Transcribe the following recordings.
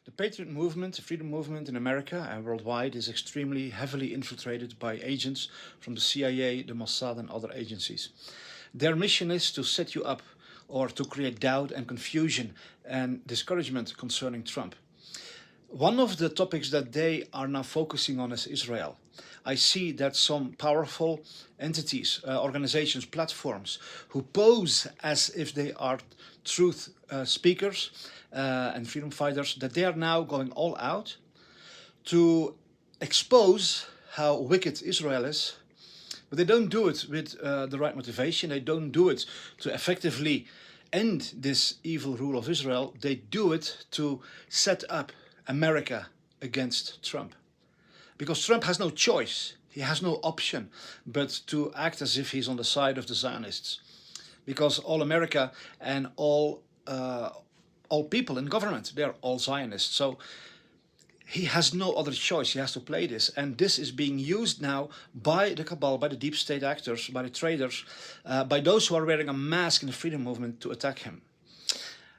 The Patriot movement, the freedom movement in America and worldwide is extremely heavily infiltrated by agents from the CIA, the Mossad and other agencies. Their mission is to set you up or to create doubt and confusion and discouragement concerning Trump. One of the topics that they are now focusing on is Israel. I see that some powerful entities, organizations, platforms who pose as if they are truth speakers and freedom fighters, that they are now going all out to expose how wicked Israel is. But they don't do it with the right motivation. They don't do it to effectively end this evil rule of Israel. They do it to set up America against Trump. Because Trump has no choice. He has no option but to act as if he's on the side of the Zionists. Because all America and all people in government, they're all Zionists. So he has no other choice. He has to play this. And this is being used now by the cabal, by the deep state actors, by the traders, by those who are wearing a mask in the freedom movement to attack him.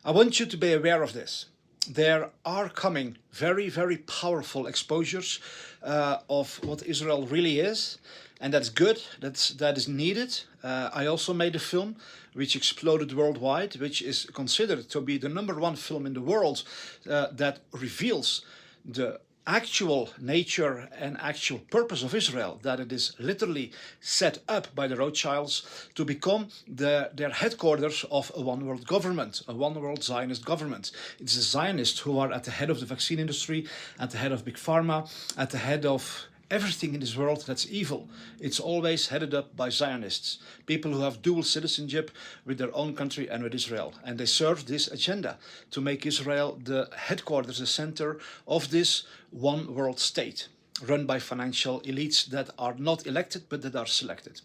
I want you to be aware of this. There are coming very, very powerful exposures of what Israel really is. And that's good, that is needed. I also made a film which exploded worldwide, which is considered to be the #1 film in the world that reveals the actual nature and actual purpose of Israel, that it is literally set up by the Rothschilds to become their headquarters of a one world government, a one world Zionist government. It's the Zionists who are at the head of the vaccine industry, at the head of Big Pharma, at the head of everything in this world that's evil. It's always headed up by Zionists, people who have dual citizenship with their own country and with Israel. And they serve this agenda to make Israel the headquarters, the center of this one world state, run by financial elites that are not elected, but that are selected.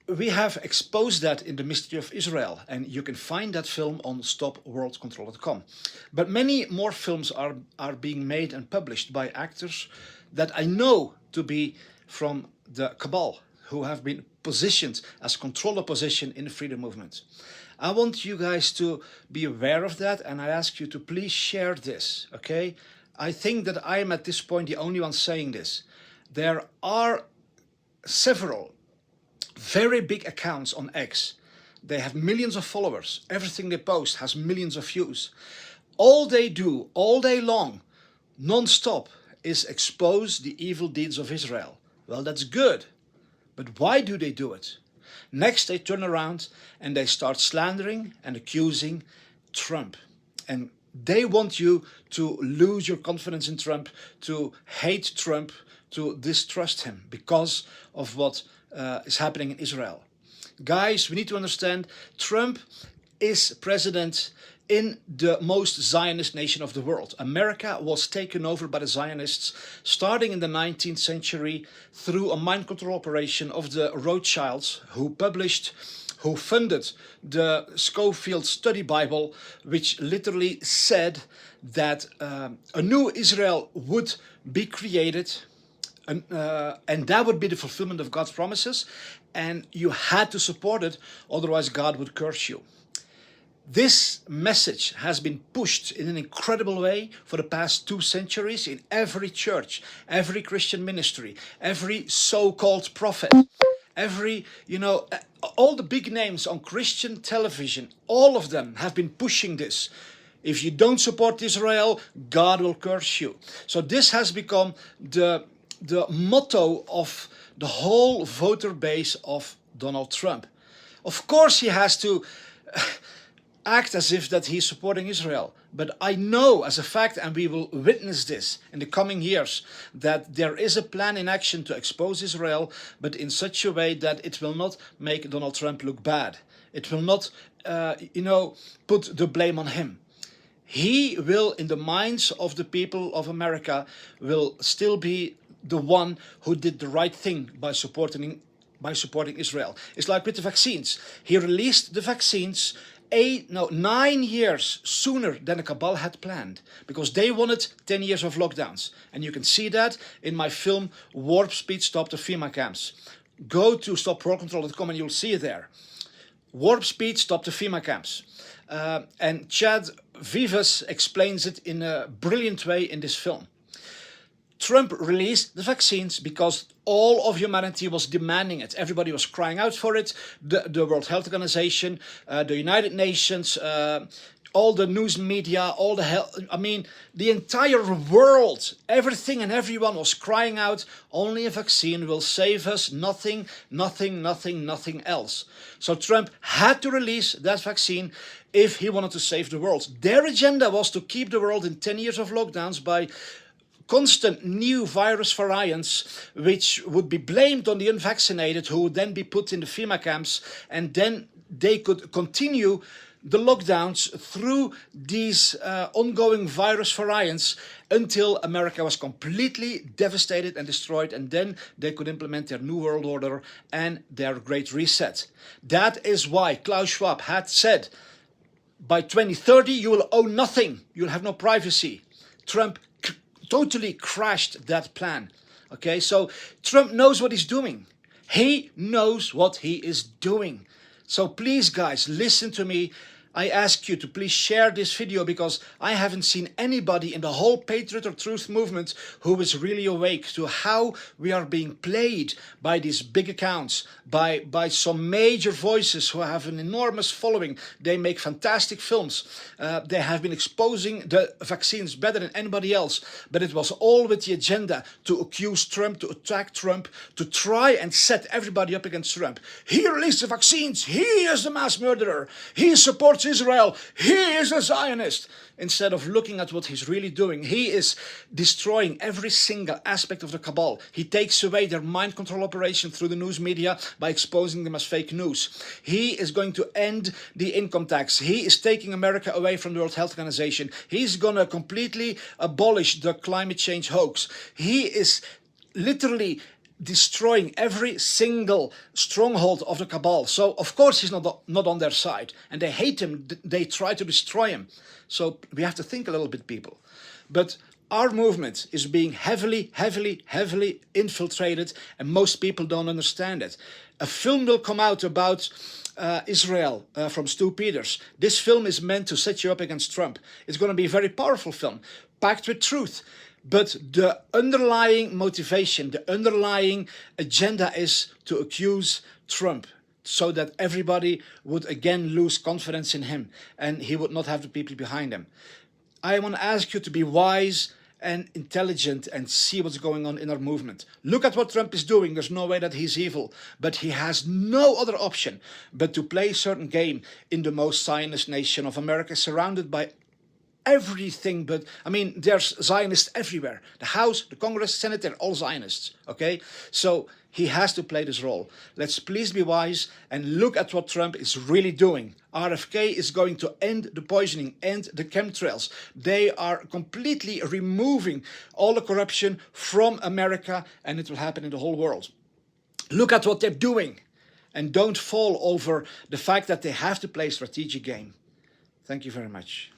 We have exposed that in The Mystery of Israel, and you can find that film on stopworldcontrol.com. But many more films are being made and published by actors that I know to be from the cabal, who have been positioned as controller position in the freedom movement. I want you guys to be aware of that, and I ask you to please share this, okay? I think that I am at this point the only one saying this. There are several very big accounts on X. They have millions of followers. Everything they post has millions of views. All they do, all day long, non-stop, is expose the evil deeds of Israel. Well, that's good. But why do they do it? Next, they turn around and they start slandering and accusing Trump. And they want you to lose your confidence in Trump, to hate Trump, to distrust him because of what is happening in Israel. Guys, we need to understand Trump is president in the most Zionist nation of the world. America was taken over by the Zionists starting in the 19th century through a mind control operation of the Rothschilds, who funded the Scofield Study Bible, which literally said that a new Israel would be created, and that would be the fulfillment of God's promises, and you had to support it, otherwise God would curse you. This message has been pushed in an incredible way for the past 2 centuries in every church, every Christian ministry, every so-called prophet, every, all the big names on Christian television, all of them have been pushing this. If you don't support Israel, God will curse you. So this has become the motto of the whole voter base of Donald Trump. Of course he has to act as if that he's supporting Israel. But I know as a fact, and we will witness this in the coming years, that there is a plan in action to expose Israel, but in such a way that it will not make Donald Trump look bad. It will not, put the blame on him. He will, in the minds of the people of America, will still be the one who did the right thing by supporting Israel. It's like with the vaccines. He released the vaccines 9 years sooner than the cabal had planned, because they wanted 10 years of lockdowns. And you can see that in my film Warp Speed Stop the FEMA Camps. Go to stopworldcontrol.com and you'll see it there. Warp Speed Stop the FEMA Camps. And Chad Vivas explains it in a brilliant way in this film. Trump released the vaccines because all of humanity was demanding it. Everybody was crying out for it. The World Health Organization, the United Nations, all the news media, all the the entire world, everything and everyone was crying out, only a vaccine will save us, nothing, nothing, nothing, nothing else. So Trump had to release that vaccine if he wanted to save the world. Their agenda was to keep the world in 10 years of lockdowns by constant new virus variants, which would be blamed on the unvaccinated, who would then be put in the FEMA camps, and then they could continue the lockdowns through these ongoing virus variants until America was completely devastated and destroyed, and then they could implement their New World Order and their Great Reset. That is why Klaus Schwab had said, by 2030 you will own nothing, you'll have no privacy. Trump totally crashed that plan. Okay, so Trump knows what he's doing. He knows what he is doing. So please guys, listen to me. I ask you to please share this video, because I haven't seen anybody in the whole Patriot or Truth movement who is really awake to how we are being played by these big accounts, by some major voices who have an enormous following. They make fantastic films. They have been exposing the vaccines better than anybody else, but it was all with the agenda to accuse Trump, to attack Trump, to try and set everybody up against Trump. He released the vaccines. He is the mass murderer. He supports Israel. He is a Zionist. Instead of looking at what he's really doing, he is destroying every single aspect of the cabal. He takes away their mind control operation through the news media by exposing them as fake news. He is going to end the income tax. He is taking America away from the World Health Organization. He's going to completely abolish the climate change hoax. He is literally destroying every single stronghold of the cabal. So of course he's not on their side, and they hate him. They try to destroy him. So we have to think a little bit, people. But our movement is being heavily infiltrated, and most people don't understand it. A film will come out about Israel from Stu Peters. This film is meant to set you up against Trump. It's going to be a very powerful film, packed with truth. But the underlying motivation, the underlying agenda is to accuse Trump, so that everybody would again lose confidence in him, and he would not have the people behind him. I want to ask you to be wise and intelligent and see what's going on in our movement. Look at what Trump is doing. There's no way that he's evil, but he has no other option but to play a certain game in the most Zionist nation of America, surrounded by everything. But I mean, there's Zionists everywhere. The House, the Congress, Senate, they're all Zionists. Okay, so he has to play this role. Let's please be wise and look at what Trump is really doing. RFK is going to end the poisoning, end the chemtrails. They are completely removing all the corruption from America, and it will happen in the whole world. Look at what they're doing, and don't fall over the fact that they have to play a strategic game. Thank you very much.